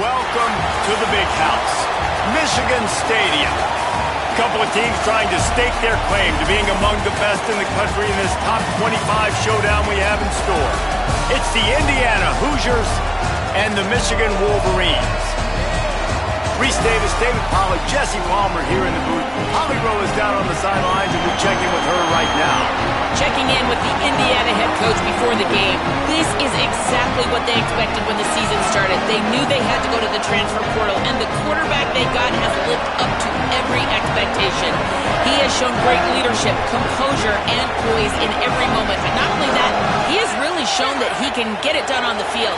Welcome to the big house, Michigan Stadium. A couple of teams trying to stake their claim to being among the best in the country in this top 25 showdown we have in store. It's the Indiana Hoosiers and the Michigan Wolverines. Reese Davis, David Pollack, Jesse Palmer here in the booth. Holly Rowe is down on the sidelines, and we're checking with her right now. Checking in with the Indiana head coach before the game. This is exactly what they expected when the season started. They knew they had to go to the transfer portal, and the quarterback they got has lived up to every expectation. He has shown great leadership, composure, and poise in every moment. But not only that, he has really shown that he can get it done on the field.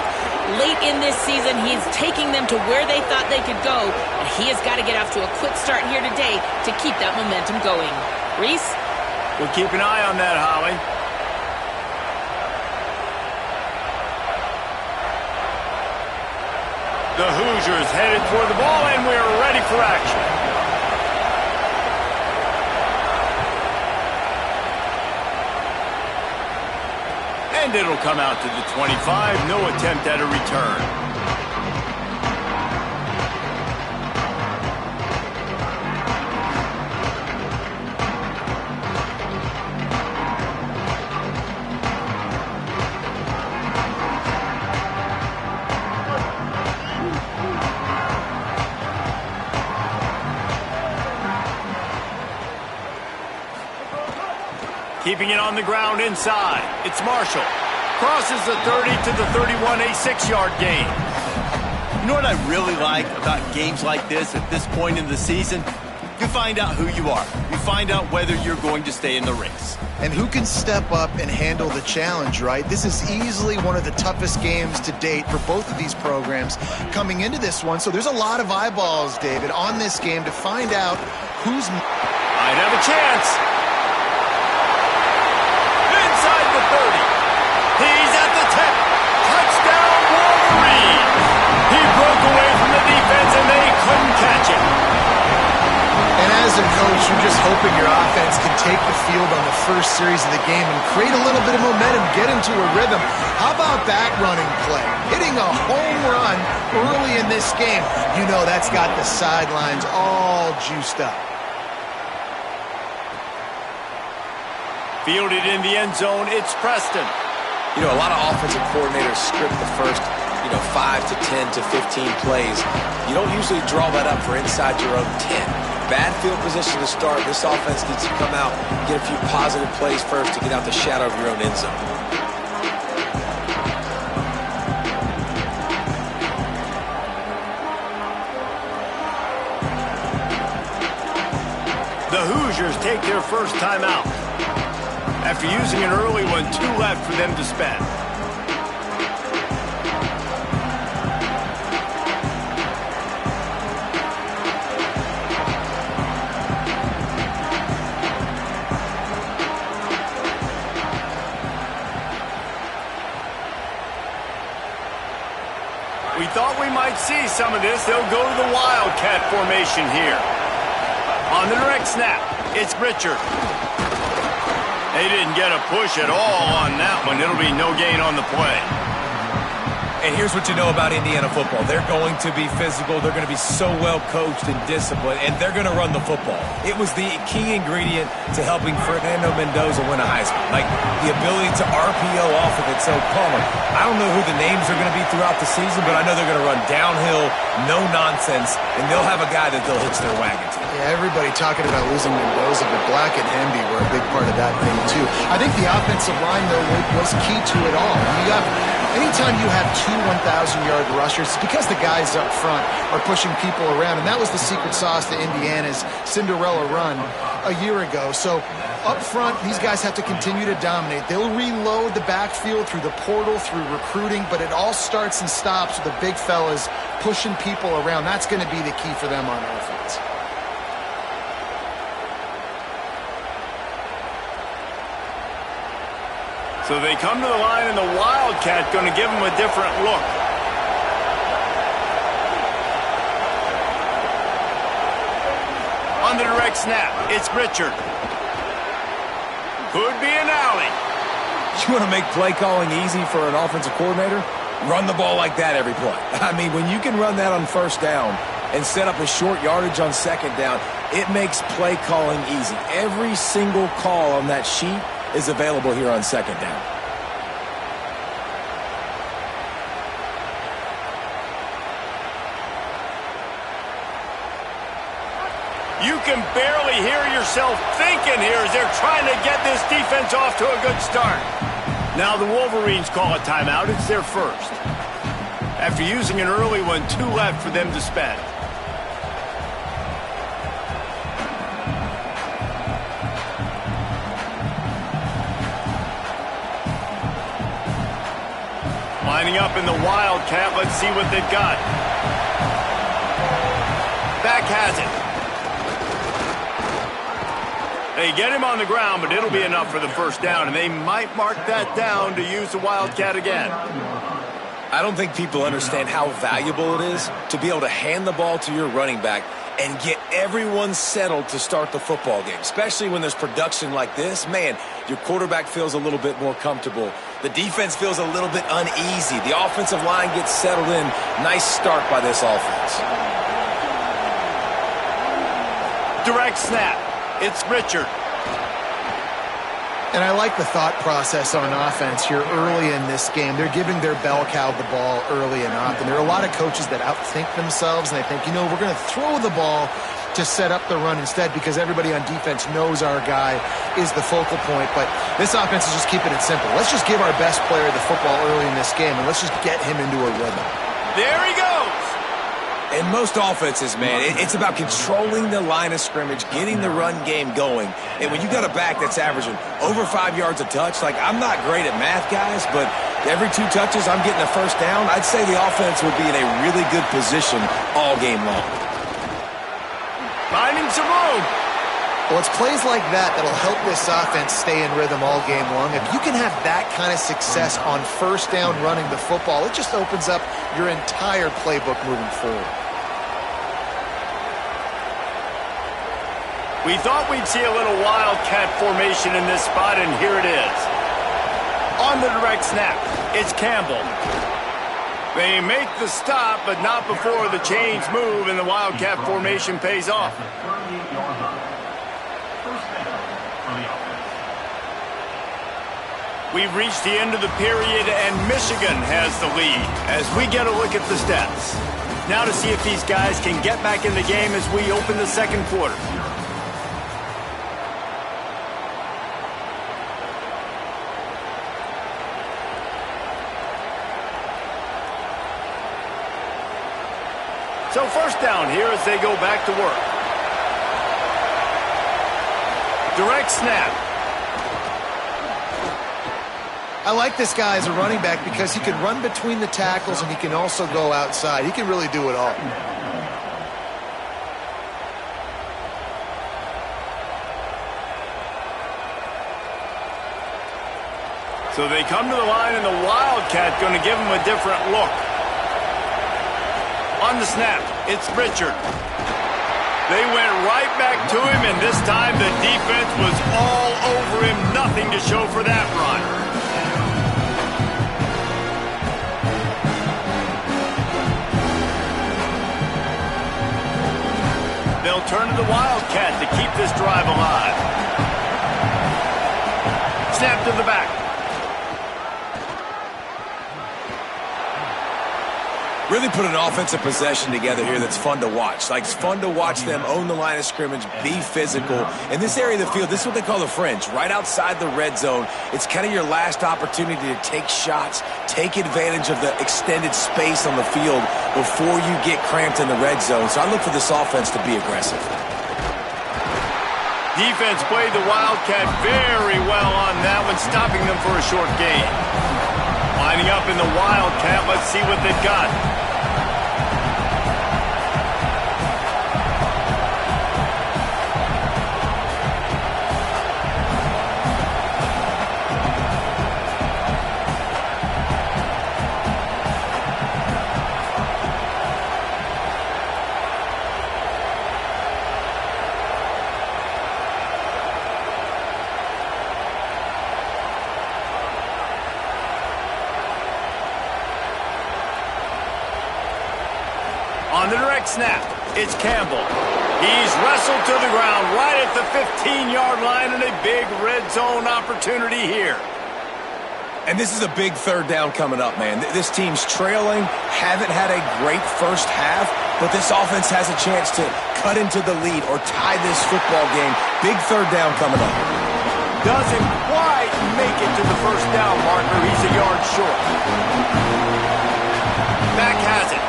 Late in this season, he's taking them to where they thought they could go, and he has got to get off to a quick start here today to keep that momentum going. Reese? We'll keep an eye on that, Holly. The Hoosiers headed toward the ball, and we're ready for action. And it'll come out to the 25. No attempt at a return. Keeping it on the ground inside. It's Marshall. Crosses the 30 to the 31, a 6-yard gain. You know what I really like about games like this at this point in the season? You find out who you are. You find out whether you're going to stay in the race. And who can step up and handle the challenge, right? This is easily one of the toughest games to date for both of these programs coming into this one. So there's a lot of eyeballs, David, on this game to find out who's... Might have a chance. Inside the 30. He's at the 10. Touchdown, Wolverines. He broke away from the defense, and they couldn't catch him. And as a coach, you're just hoping your offense can take the field on the first series of the game and create a little bit of momentum, get into a rhythm. How about that running play? Hitting a home run early in this game. You know that's got the sidelines all juiced up. Fielded in the end zone, it's Preston. You know, a lot of offensive coordinators script the first, 5 to 10 to 15 plays. You don't usually draw that up for inside your own 10. Bad field position to start. This offense needs to come out, get a few positive plays first to get out the shadow of your own end zone. The Hoosiers take their first time out. After using an early one, 2 left for them to spend. We thought we might see some of this. They'll go to the Wildcat formation here. On the direct snap, it's Richard. They didn't get a push at all on that one. It'll be no gain on the play. And here's what you know about Indiana football. They're going to be physical. They're going to be so well coached and disciplined, and they're going to run the football. It was the key ingredient to helping Fernando Mendoza win a Heisman, like the ability to RPO off of it. So, Palmer, I don't know who the names are going to be throughout the season, but I know they're going to run downhill, no nonsense, and they'll have a guy that they'll hitch their wagon to. Yeah, everybody talking about losing Mendoza, but Black and Hemby were a big part of that thing, too. I think the offensive line, though, was key to it all. Anytime you have 2 1,000-yard rushers, it's because the guys up front are pushing people around, and that was the secret sauce to Indiana's Cinderella run a year ago. So up front, these guys have to continue to dominate. They'll reload the backfield through the portal, through recruiting, but it all starts and stops with the big fellas pushing people around. That's going to be the key for them on offense. So they come to the line, and the Wildcat going to give them a different look. On the direct snap, it's Richard. Could be an alley. You want to make play calling easy for an offensive coordinator? Run the ball like that every play. I mean, when you can run that on first down and set up a short yardage on second down, it makes play calling easy. Every single call on that sheet is available here on second down. You can barely hear yourself thinking here as they're trying to get this defense off to a good start. Now the Wolverines call a timeout. It's their first. After using an early one, 2 left for them to spend. Lining up in the Wildcat. Let's see what they've got. Back has it. They get him on the ground, but it'll be enough for the first down, and they might mark that down to use the Wildcat again. I don't think people understand how valuable it is to be able to hand the ball to your running back and get everyone settled to start the football game, especially when there's production like this. Man, your quarterback feels a little bit more comfortable. The defense feels a little bit uneasy. The offensive line gets settled in. Nice start by this offense. Direct snap. It's Richard. And I like the thought process on offense here early in this game. They're giving their bell cow the ball early and often. There are a lot of coaches that outthink themselves, and they think, we're going to throw the ball to set up the run instead because everybody on defense knows our guy is the focal point. But this offense is just keeping it simple. Let's just give our best player the football early in this game, and let's just get him into a rhythm. There he goes. In most offenses, man, it's about controlling the line of scrimmage, getting the run game going. And when you got a back that's averaging over 5 yards a touch, I'm not great at math, guys, but every 2 touches I'm getting a first down, I'd say the offense would be in a really good position all game long. Finding some room. Well, it's plays like that that'll help this offense stay in rhythm all game long. If you can have that kind of success on first down running the football, it just opens up your entire playbook moving forward. We thought we'd see a little Wildcat formation in this spot, and here it is. On the direct snap, it's Campbell. They make the stop, but not before the chains move and the Wildcat formation pays off. We've reached the end of the period, and Michigan has the lead as we get a look at the stats. Now to see if these guys can get back in the game as we open the second quarter. So first down here as they go back to work. Direct snap. I like this guy as a running back because he can run between the tackles and he can also go outside. He can really do it all. So they come to the line, and the Wildcat going to give him a different look. On the snap, it's Richard. They went right back to him, and this time the defense was all over him. Nothing to show for that run. They'll turn to the Wildcat to keep this drive alive. Snap to the back. Really put an offensive possession together here that's fun to watch. It's fun to watch them own the line of scrimmage, be physical. In this area of the field, this is what they call the fringe, right outside the red zone. It's kind of your last opportunity to take shots, take advantage of the extended space on the field before you get cramped in the red zone. So I look for this offense to be aggressive. Defense played the Wildcat very well on that one, stopping them for a short gain. Lining up in the Wildcat, let's see what they've got. On the direct snap, it's Campbell. He's wrestled to the ground right at the 15-yard line, and a big red zone opportunity here. And this is a big third down coming up, man. This team's trailing, haven't had a great first half, but this offense has a chance to cut into the lead or tie this football game. Big third down coming up. Doesn't quite make it to the first down marker. He's a yard short. Back has it.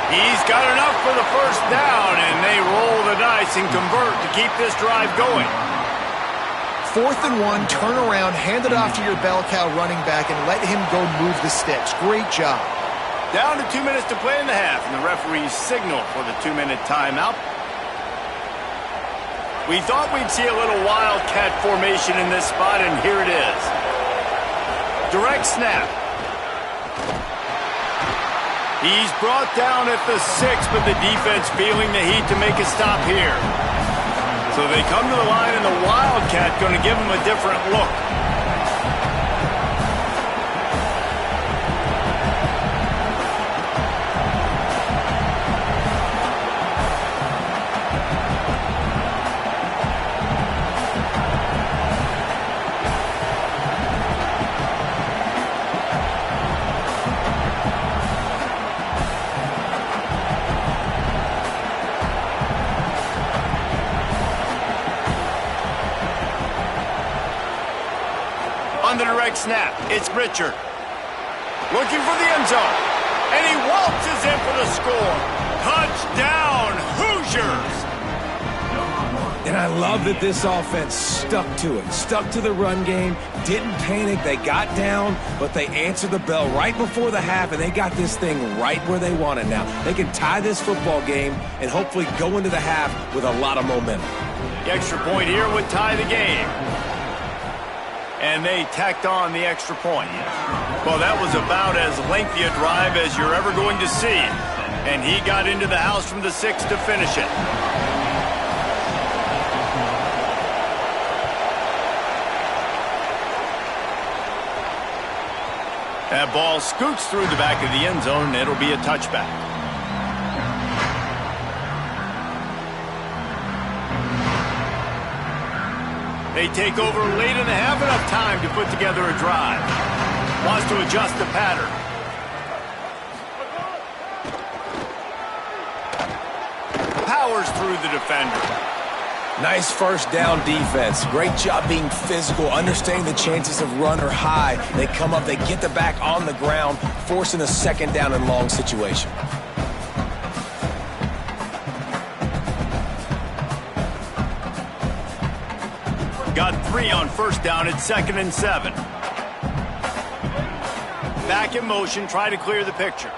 He's got enough for the first down, and they roll the dice and convert to keep this drive going. 4th and 1, turn around, hand it off to your bell cow running back, and let him go move the sticks. Great job. Down to 2 minutes to play in the half, and the referees signal for the 2-minute timeout. We thought we'd see a little wildcat formation in this spot, and here it is. Direct snap. He's brought down at the 6, but the defense feeling the heat to make a stop here. So they come to the line, and the Wildcat going to give them a different look. On the direct snap, it's Richard. Looking for the end zone. And he waltzes in for the score. Touchdown, Hoosiers! And I love that this offense stuck to it. Stuck to the run game. Didn't panic. They got down, but they answered the bell right before the half, and they got this thing right where they want it now. They can tie this football game and hopefully go into the half with a lot of momentum. The extra point here would tie the game. And they tacked on the extra point. Well, that was about as lengthy a drive as you're ever going to see. And he got into the house from the 6 to finish it. That ball scoots through the back of the end zone, and it'll be a touchback. They take over late in the half, enough time to put together a drive. Wants to adjust the pattern. Powers through the defender. Nice first down defense. Great job being physical, understanding the chances of run are high. They come up, they get the back on the ground, forcing a second down and long situation. Got 3 on first down at 2nd and 7. Back in motion, try to clear the picture.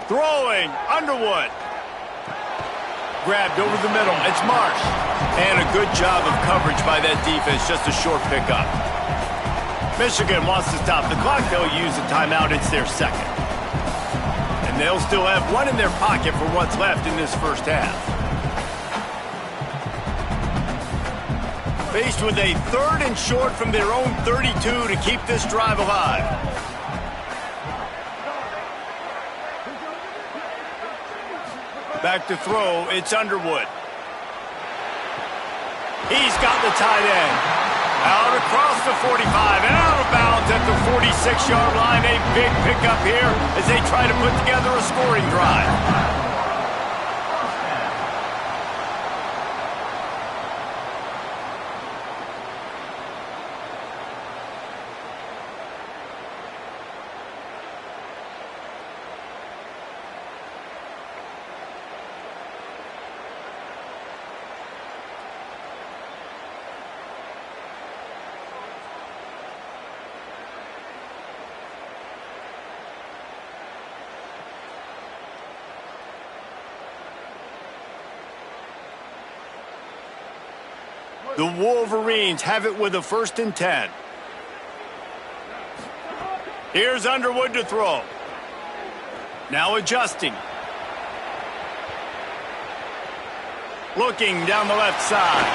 Throwing, Underwood. Grabbed over the middle, it's Marsh. And a good job of coverage by that defense, just a short pickup. Michigan wants to stop the clock. They'll use a timeout. It's their second. And they'll still have one in their pocket for what's left in this first half. Faced with a 3rd and short from their own 32 to keep this drive alive. Back to throw, it's Underwood. He's got the tight end. Out across the 45 and out of bounds at the 46-yard line. A big pickup here as they try to put together a scoring drive. The Wolverines have it with a 1st and 10. Here's Underwood to throw. Now adjusting. Looking down the left side.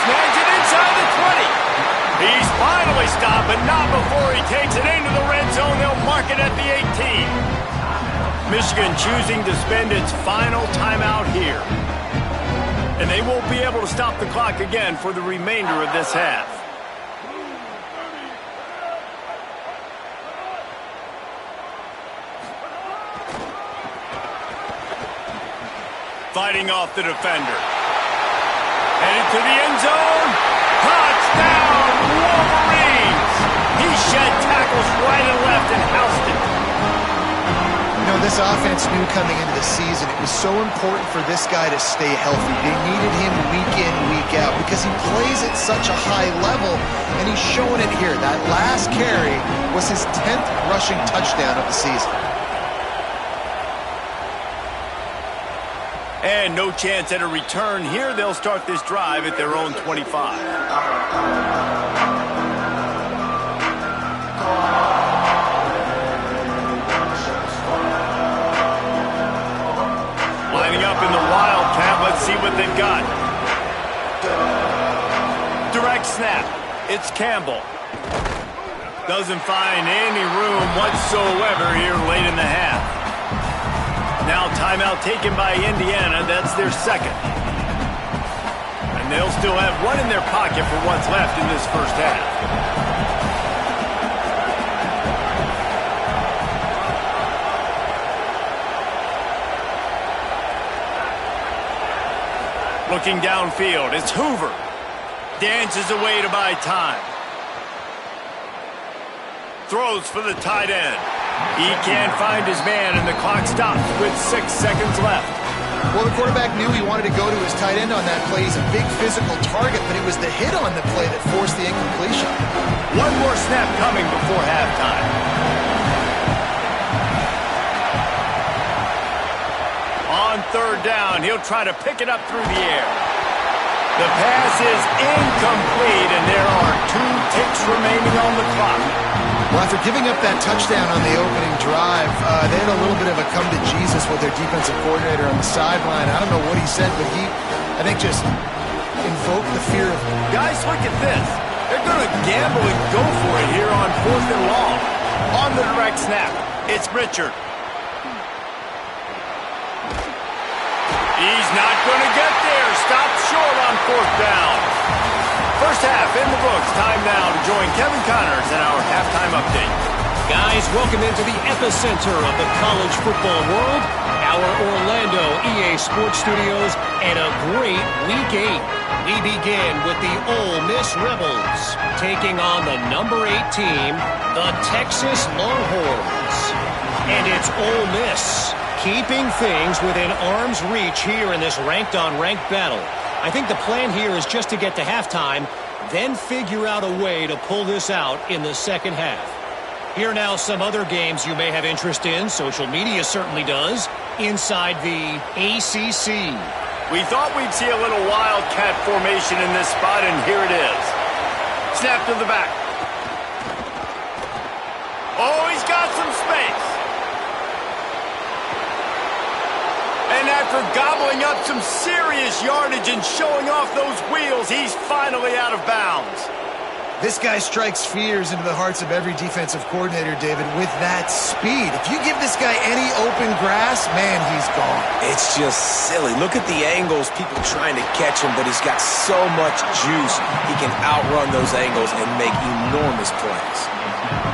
snags it inside the 20. He's finally stopped, but not before he takes it into the red zone. They'll mark it at the 18. Michigan choosing to spend its final timeout here. And they won't be able to stop the clock again for the remainder of this half. Fighting off the defender. Headed to the end zone. Touchdown, Wolverines! He shed tackles right and left and housed it. You know, this offense knew coming into the season it was so important for this guy to stay healthy. They needed him week in, week out because he plays at such a high level, and he's showing it here. That last carry was his 10th rushing touchdown of the season. And no chance at a return here. They'll start this drive at their own 25. Lining up in the Wildcat. Let's see what they've got. Direct snap. It's Campbell. Doesn't find any room whatsoever here late in the half. Now timeout taken by Indiana. That's their second. And they'll still have one in their pocket for what's left in this first half. Looking downfield, it's Hoover. Dances away to buy time. Throws for the tight end. He can't find his man, and the clock stops with 6 seconds left. Well, the quarterback knew he wanted to go to his tight end on that play. He's a big physical target, but it was the hit on the play that forced the incompletion. One more snap coming before halftime. On third down, he'll try to pick it up through the air. The pass is incomplete, and there are 2 ticks remaining on the clock. Well, after giving up that touchdown on the opening drive, they had a little bit of a come to Jesus with their defensive coordinator on the sideline. I don't know what he said, but he, I think, just invoked the fear of... Guys, look at this. They're going to gamble and go for it here on 4th and long. On the direct snap, it's Richard. He's not going to get there. Stopped short on 4th down. First half in the books. Time now to join Kevin Connors in our halftime update. Guys, welcome into the epicenter of the college football world, our Orlando EA Sports Studios, and a great Week 8. We begin with the Ole Miss Rebels taking on the number 8 team, the Texas Longhorns. And it's Ole Miss keeping things within arm's reach here in this ranked-on-ranked battle. I think the plan here is just to get to halftime, then figure out a way to pull this out in the second half. Here now some other games you may have interest in. Social media certainly does. Inside the ACC. We thought we'd see a little wildcat formation in this spot, and here it is. Snap to the back. Oh, he's got some space. And after gobbling up some serious yardage and showing off those wheels, he's finally out of bounds. This guy strikes fears into the hearts of every defensive coordinator, David, with that speed. If you give this guy any open grass, man, he's gone. It's just silly. Look at the angles, people trying to catch him, but he's got so much juice. He can outrun those angles and make enormous plays.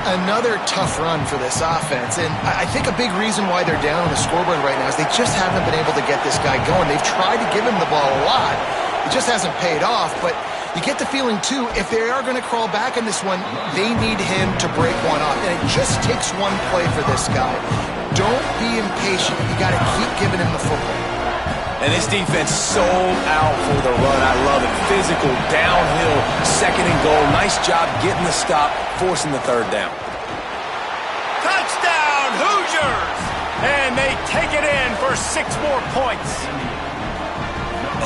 Another tough run for this offense, and I think a big reason why they're down on the scoreboard right now is they just haven't been able to get this guy going. They've tried to give him the ball a lot. It just hasn't paid off, but you get the feeling, too, if they are going to crawl back in this one, they need him to break one off, and it just takes one play for this guy. Don't be impatient. You got to keep giving him the football. And this defense sold out for the run. I love it. Physical, downhill, second and goal. Nice job getting the stop, forcing the third down. Touchdown, Hoosiers! And they take it in for 6 more points.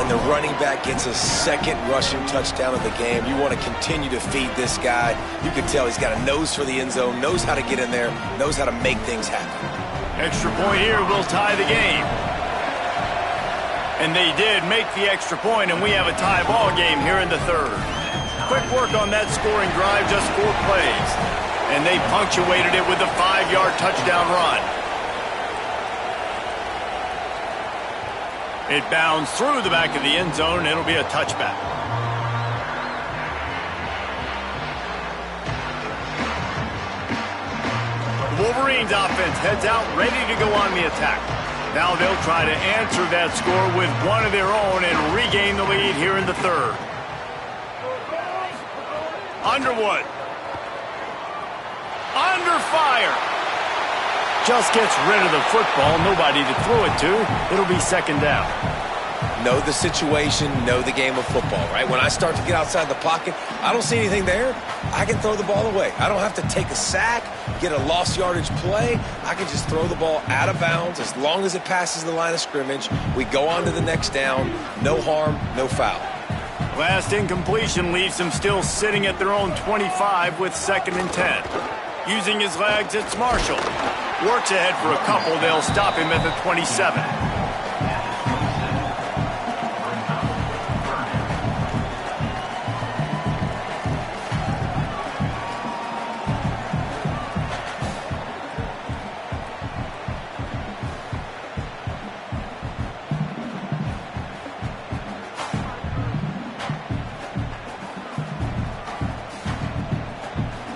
And the running back gets a second rushing touchdown of the game. You want to continue to feed this guy. You can tell he's got a nose for the end zone, knows how to get in there, knows how to make things happen. Extra point here will tie the game. And they did make the extra point, and we have a tie ball game here in the third. Quick work on that scoring drive, just 4 plays. And they punctuated it with a 5-yard touchdown run. It bounds through the back of the end zone, and it'll be a touchback. The Wolverines offense heads out, ready to go on the attack. Now they'll try to answer that score with one of their own and regain the lead here in the third. Underwood. Under fire. Just gets rid of the football. Nobody to throw it to. It'll be second down. Know the situation, know the game of football, right? When I start to get outside the pocket, I don't see anything there, I can throw the ball away. I don't have to take a sack, get a lost yardage play. I can just throw the ball out of bounds as long as it passes the line of scrimmage. We go on to the next down. No harm, no foul. Last incompletion leaves them still sitting at their own 25 with 2nd and 10. Using his legs, it's Marshall. Works ahead for a couple. They'll stop him at the 27.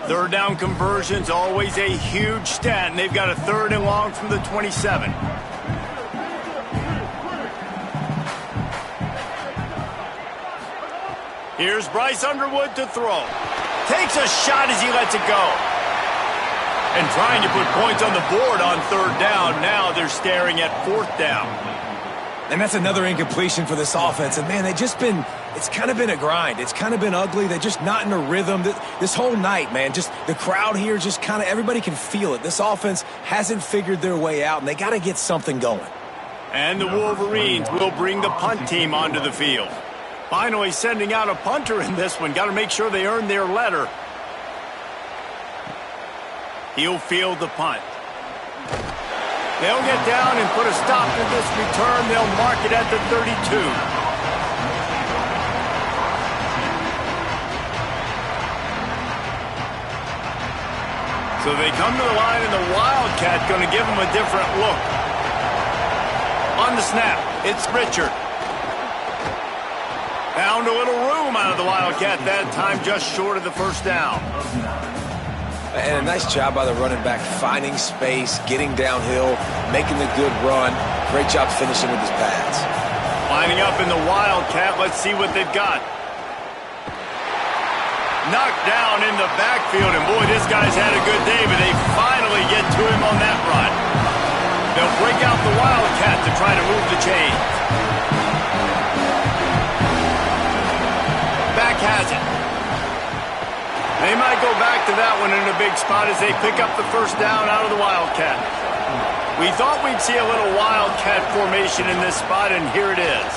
Third down conversions, always a huge stat, and they've got a 3rd and long from the 27. Here's Bryce Underwood to throw. Takes a shot as he lets it go. And trying to put points on the board on 3rd down. Now they're staring at 4th down. And that's another incompletion for this offense. And, man, it's kind of been a grind. It's kind of been ugly. They're just not in a rhythm. This whole night, man, just the crowd here just kind of everybody can feel it. This offense hasn't figured their way out, and they got to get something going. And the Wolverines will bring the punt team onto the field. Finally sending out a punter in this one. Got to make sure they earn their letter. He'll field the punt. They'll get down and put a stop to this return. They'll mark it at the 32. So they come to the line, and the Wildcat going to give them a different look. On the snap, it's Richard. Found a little room out of the Wildcat that time, just short of the 1st down. And a nice job by the running back, finding space, getting downhill, making the good run. Great job finishing with his pads. Lining up in the Wildcat, let's see what they've got. Knocked down in the backfield, and boy, this guy's had a good day, but they finally get to him on that run. They'll break out the Wildcat to try to move the chains. Back has it. They might go back to that one in a big spot as they pick up the 1st down out of the Wildcat. We thought we'd see a little Wildcat formation in this spot, and here it is.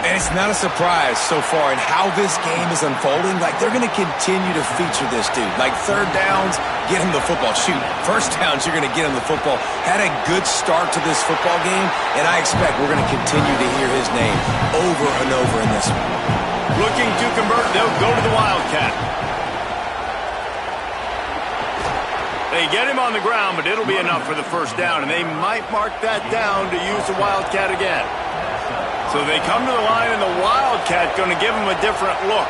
And it's not a surprise so far in how this game is unfolding. Like, they're going to continue to feature this dude. Like, 3rd downs, get him the football. Shoot, 1st downs, you're going to get him the football. Had a good start to this football game, and I expect we're going to continue to hear his name over and over in this one. Looking to convert, they'll go to the Wildcat. They get him on the ground, but it'll be enough for the 1st down, and they might mark that down to use the Wildcat again. So they come to the line, and the Wildcat going to give them a different look.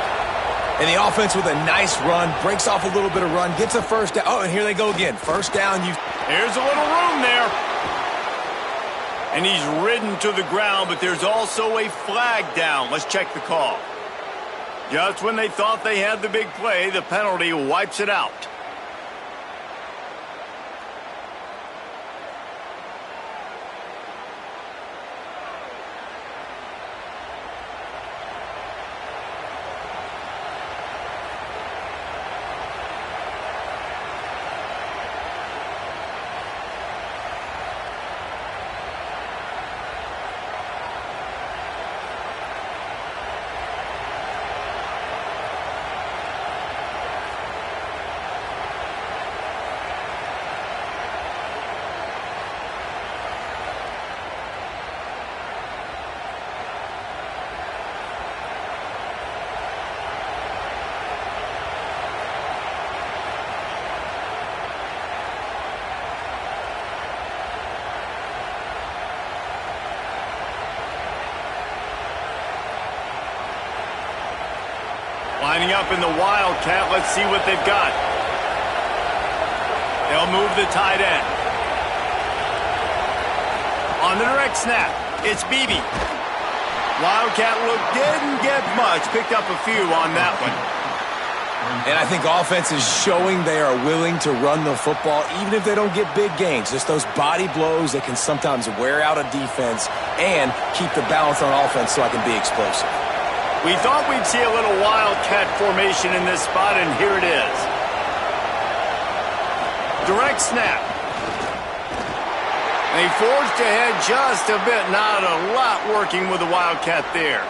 And the offense with a nice run, breaks off a little bit of run, gets a 1st down. Oh, and here they go again. 1st down. Here's a little room there. And he's ridden to the ground, but there's also a flag down. Let's check the call. Just when they thought they had the big play, the penalty wipes it out. Lining up in the Wildcat. Let's see what they've got. They'll move the tight end. On the direct snap, it's Beebe. Wildcat look didn't get much. Picked up a few on that one. And I think offense is showing they are willing to run the football, even if they don't get big gains. Just those body blows that can sometimes wear out a defense and keep the balance on offense so I can be explosive. We thought we'd see a little Wildcat formation in this spot, and here it is. Direct snap. They forged ahead just a bit. Not a lot working with the Wildcat there.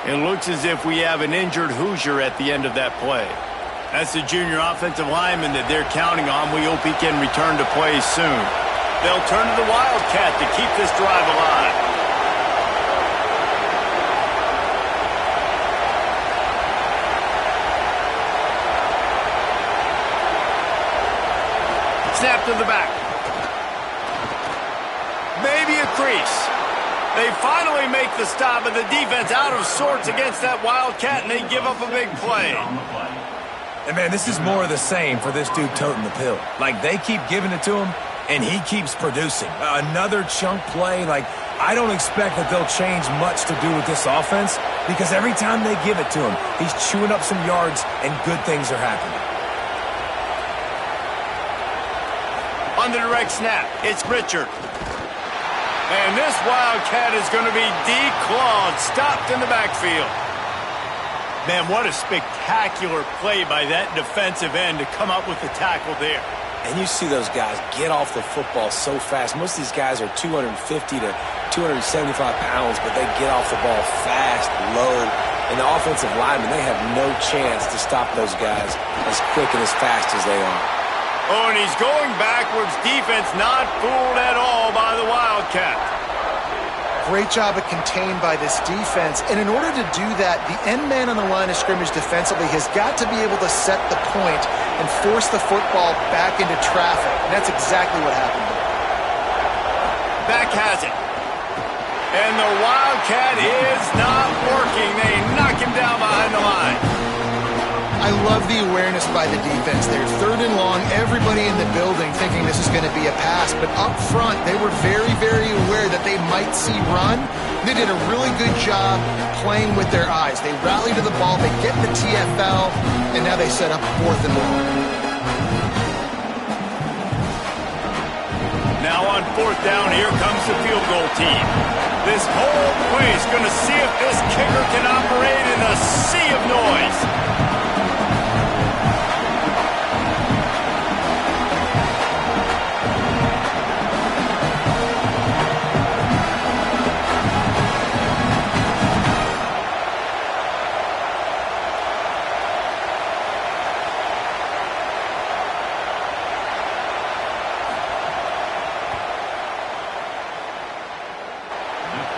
It looks as if we have an injured Hoosier at the end of that play. That's the junior offensive lineman that they're counting on. We hope he can return to play soon. They'll turn to the Wildcat to keep this drive alive. Snap to the back. Maybe a crease. They finally make the stop, and the defense out of sorts against that Wildcat, and they give up a big play. And, man, this is more of the same for this dude toting the pill. Like, they keep giving it to him, and he keeps producing. Another chunk play. Like, I don't expect that they'll change much to do with this offense because every time they give it to him, he's chewing up some yards, and good things are happening. On the direct snap, it's Richard. And this Wildcat is going to be declawed, stopped in the backfield. Man, what a spectacular play by that defensive end to come up with the tackle there. And you see those guys get off the football so fast. Most of these guys are 250 to 275 pounds, but they get off the ball fast, low. And the offensive linemen, they have no chance to stop those guys as quick and as fast as they are. Oh, and he's going backwards. Defense not fooled at all by the Wildcat. Great job of contained by this defense. And in order to do that, the end man on the line of scrimmage defensively has got to be able to set the point and force the football back into traffic. And that's exactly what happened there. Back has it. And the Wildcat is not working. They knock him down behind the line. I love the awareness by the defense. They're third and long, everybody in the building thinking this is going to be a pass, but up front, they were very, very aware that they might see run. They did a really good job playing with their eyes. They rally to the ball, they get the TFL, and now they set up fourth and long. Now on fourth down, here comes the field goal team. This whole place going to see if this kicker can operate in a sea of noise.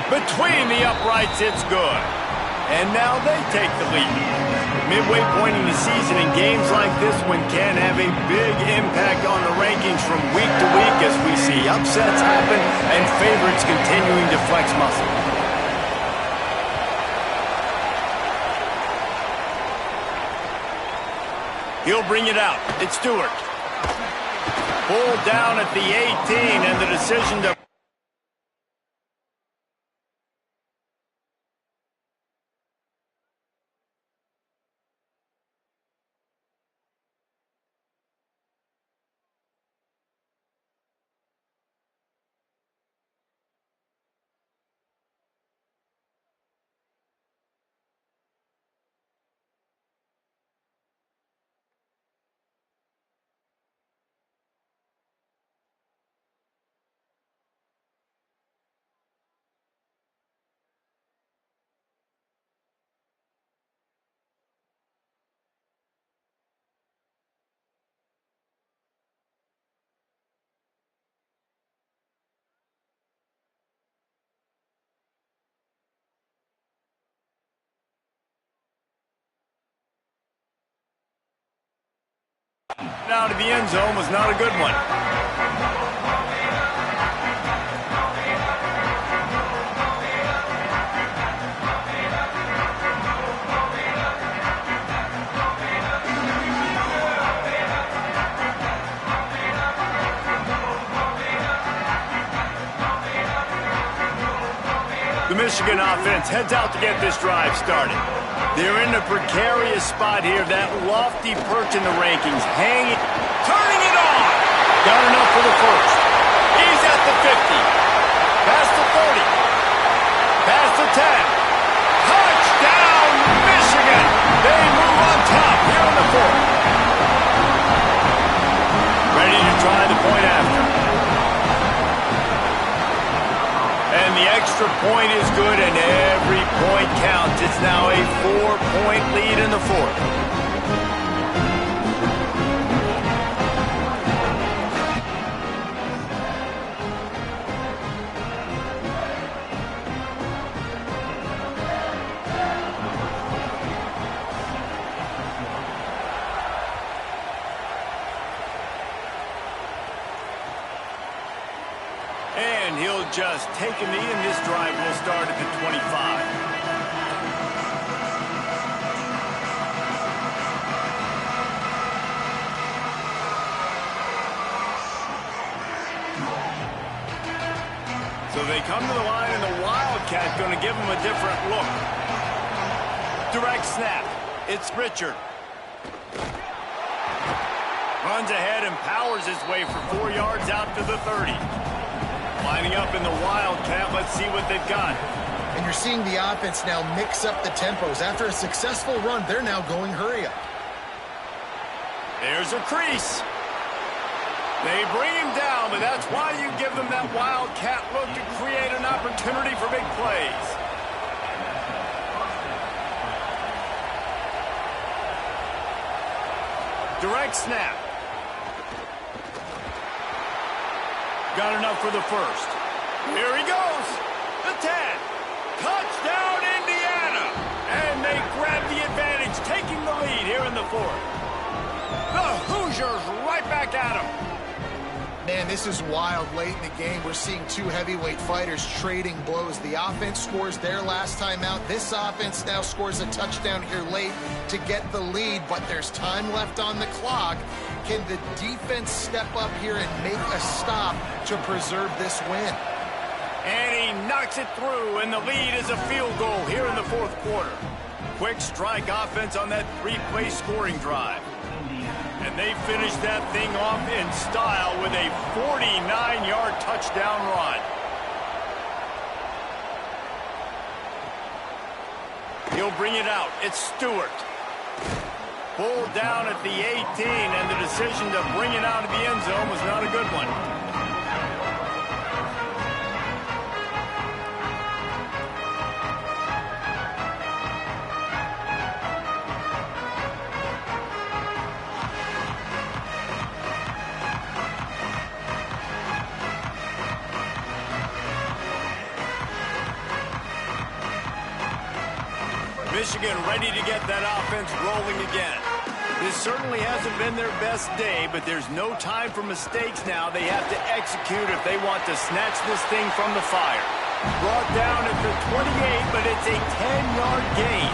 Between the uprights, it's good. And now they take the lead. Midway point in the season, and games like this one can have a big impact on the rankings from week to week as we see upsets happen and favorites continuing to flex muscle. He'll bring it out. It's Stewart. Pulled down at the 18, and the decision to out of the end zone was not a good one. Michigan offense heads out to get this drive started. They're in a precarious spot here, that lofty perch in the rankings, hanging, turning it on. Got enough for the first. He's at the 50. Past the 30. Past the 10. Touchdown, Michigan! They move on top here in the fourth. Ready to try the point after. And the extra point is good, and every point counts. It's now a 4-point lead in the fourth. And he'll just take a knee, and this drive will start at the 25. So they come to the line, and the Wildcat going to give them a different look. Direct snap. It's Richard. Runs ahead and powers his way for 4 yards out to the 30. Lining up in the Wildcat, let's see what they've got. And you're seeing the offense now mix up the tempos. After a successful run, they're now going hurry up. There's a crease. They bring him down, but that's why you give them that Wildcat look to create an opportunity for big plays. Direct snap. Got enough for the first. Here he goes. The 10. Touchdown, Indiana. And they grab the advantage, taking the lead here in the fourth. The Hoosiers right back at him. Man, this is wild. Late in the game, we're seeing two heavyweight fighters trading blows. The offense scores their last time out. This offense now scores a touchdown here late to get the lead, but there's time left on the clock. Can the defense step up here and make a stop to preserve this win? And he knocks it through, and the lead is a field goal here in the fourth quarter. Quick strike offense on that three-play scoring drive. And they finish that thing off in style with a 49-yard touchdown run. He'll bring it out. It's Stewart. Pulled down at the 18, and the decision to bring it out of the end zone was not a good one. Michigan ready to get that offense rolling again. This certainly hasn't been their best day, but there's no time for mistakes now. They have to execute if they want to snatch this thing from the fire. Brought down at the 28, but it's a 10-yard gain.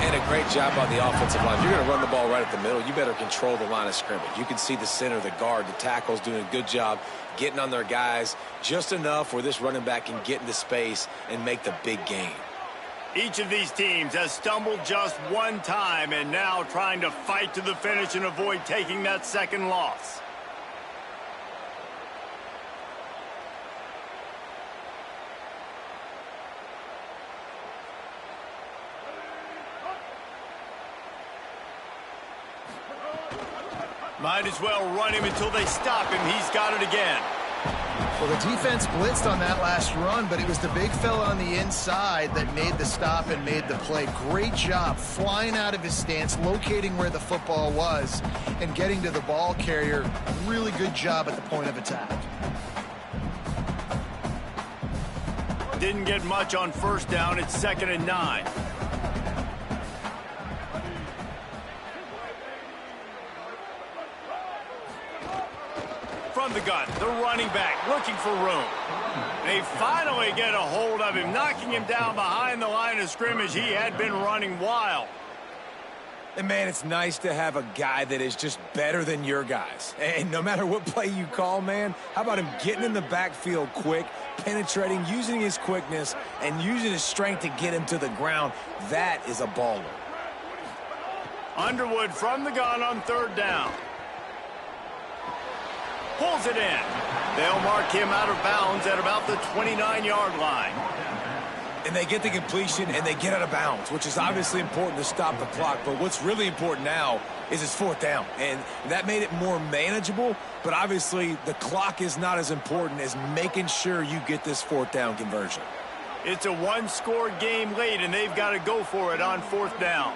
And a great job on the offensive line. You're going to run the ball right at the middle. You better control the line of scrimmage. You can see the center, the guard, the tackles doing a good job getting on their guys just enough where this running back can get into space and make the big gain. Each of these teams has stumbled just one time and now trying to fight to the finish and avoid taking that second loss. Might as well run him until they stop him. He's got it again. Well, the defense blitzed on that last run, but it was the big fella on the inside that made the stop and made the play. Great job flying out of his stance, locating where the football was, and getting to the ball carrier. Really good job at the point of attack. Didn't get much on first down. It's 2nd and 9. From the gun, the running back looking for room. They finally get a hold of him, knocking him down behind the line of scrimmage. He had been running wild. And, man, it's nice to have a guy that is just better than your guys. And no matter what play you call, man, how about him getting in the backfield quick, penetrating, using his quickness, and using his strength to get him to the ground? That is a baller. Underwood from the gun on third down. Pulls it in. They'll mark him out of bounds at about the 29-yard line. And they get the completion, and they get out of bounds, which is obviously important to stop the clock. But what's really important now is his fourth down. And that made it more manageable, but obviously the clock is not as important as making sure you get this fourth down conversion. It's a one-score game late, and they've got to go for it on fourth down.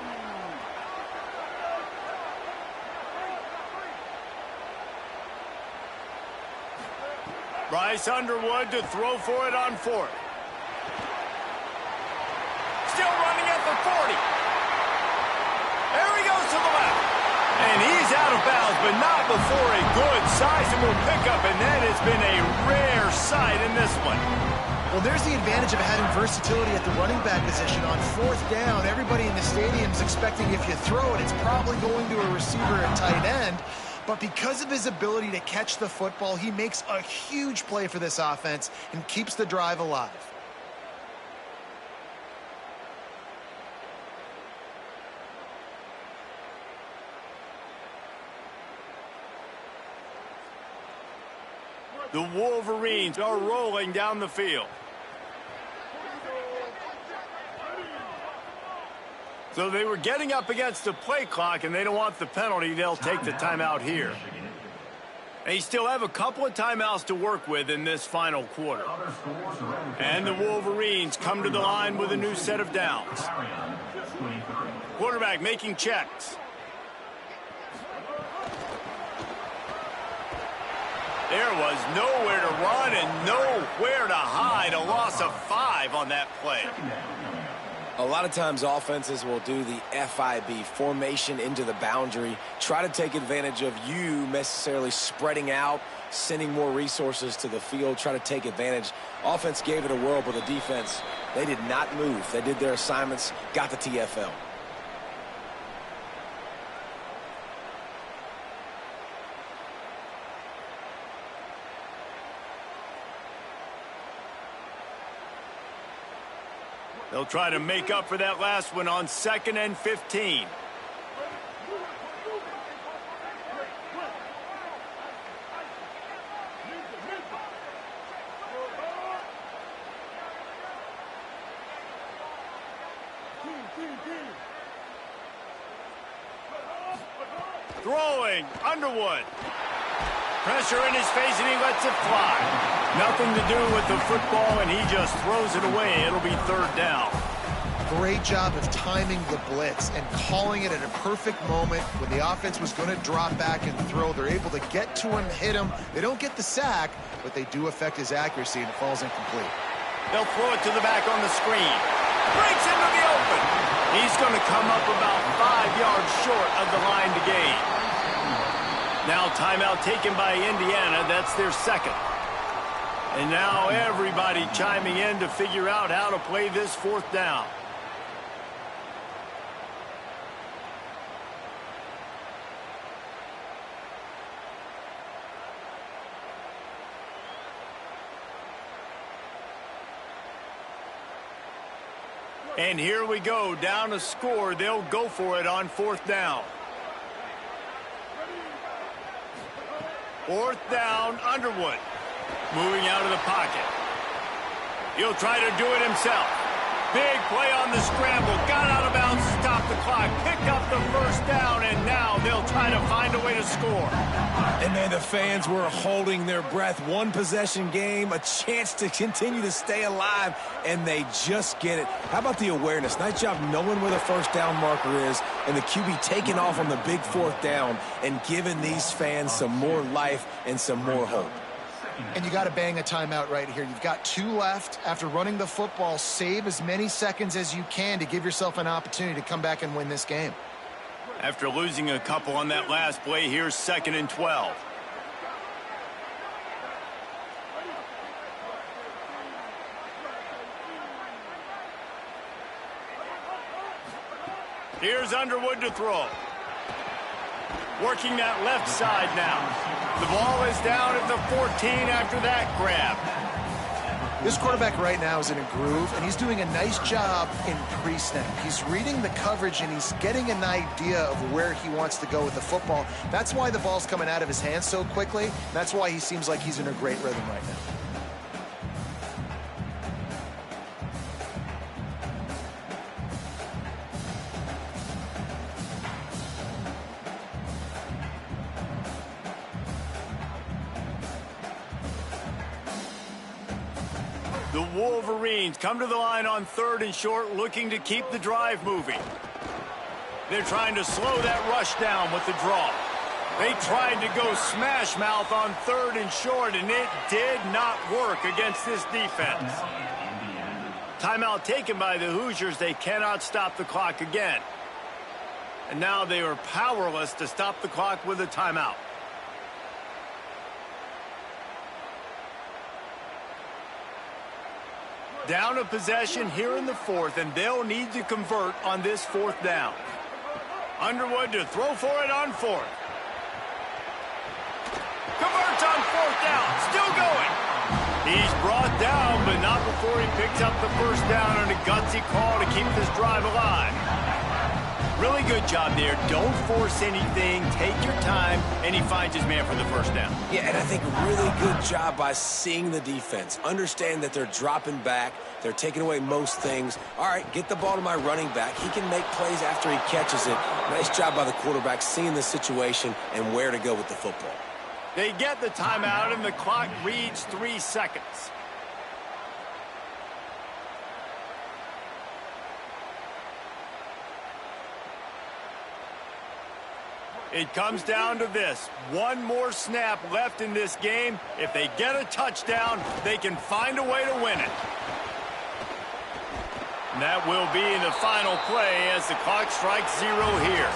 Bryce Underwood to throw for it on fourth. Still running at the 40. There he goes to the left. And he's out of bounds, but not before a good sizable pickup, and that has been a rare sight in this one. Well, there's the advantage of having versatility at the running back position. On fourth down, everybody in the stadium is expecting if you throw it, it's probably going to a receiver at tight end. But because of his ability to catch the football, he makes a huge play for this offense and keeps the drive alive. The Wolverines are rolling down the field. So they were getting up against the play clock, and they don't want the penalty. They'll take the timeout here. They still have a couple of timeouts to work with in this final quarter. And the Wolverines come to the line with a new set of downs. Quarterback making checks. There was nowhere to run and nowhere to hide. A loss of 5 on that play. A lot of times offenses will do the FIB, formation into the boundary, try to take advantage of you necessarily spreading out, sending more resources to the field, try to take advantage. Offense gave it a whirl, but the defense, they did not move. They did their assignments, got the TFL. They'll try to make up for that last one on 2nd and 15. Throwing, Underwood. Pressure in his face, and he lets it fly. Nothing to do with the football, and he just throws it away. It'll be third down. Great job of timing the blitz and calling it at a perfect moment when the offense was going to drop back and throw. They're able to get to him, hit him. They don't get the sack, but they do affect his accuracy, and it falls incomplete. They'll throw it to the back on the screen. Breaks into the open. He's going to come up about 5 yards short of the line to gain. Now timeout taken by Indiana. That's their second. And now everybody chiming in to figure out how to play this fourth down. And here we go, down a score. They'll go for it on fourth down. Fourth down, Underwood. Moving out of the pocket. He'll try to do it himself. Big play on the scramble. Got out of bounds, stopped the clock, picked up the first down, and now they'll try to find a way to score. And then the fans were holding their breath. One possession game, a chance to continue to stay alive, and they just get it. How about the awareness? Nice job knowing where the first down marker is, and the QB taking off on the big fourth down and giving these fans some more life and some more hope. And you got to bang a timeout right here. You've got 2 left. After running the football, save as many seconds as you can to give yourself an opportunity to come back and win this game. After losing a couple on that last play, here's 2nd and 12. Here's Underwood to throw. Working that left side now. The ball is down at the 14 after that grab. This quarterback right now is in a groove, and he's doing a nice job in pre-snap. He's reading the coverage, and he's getting an idea of where he wants to go with the football. That's why the ball's coming out of his hands so quickly. That's why he seems like he's in a great rhythm right now. The Wolverines come to the line on 3rd and short, looking to keep the drive moving. They're trying to slow that rush down with the draw. They tried to go smash mouth on 3rd and short, and it did not work against this defense. Timeout taken by the Hoosiers. They cannot stop the clock again. And now they are powerless to stop the clock with a timeout. Down a possession here in the 4th, and they'll need to convert on this 4th down. Underwood to throw for it on 4th. Converts on 4th down, still going. He's brought down, but not before he picks up the 1st down on a gutsy call to keep this drive alive. Really good job there. Don't force anything. Take your time, and he finds his man for the 1st down. Yeah, and I think a really good job by seeing the defense. Understand that they're dropping back. They're taking away most things. All right, get the ball to my running back. He can make plays after he catches it. Nice job by the quarterback seeing the situation and where to go with the football. They get the timeout, and the clock reads 3 seconds. It comes down to this. One more snap left in this game. If they get a touchdown, they can find a way to win it. And that will be the final play as the clock strikes 0 here.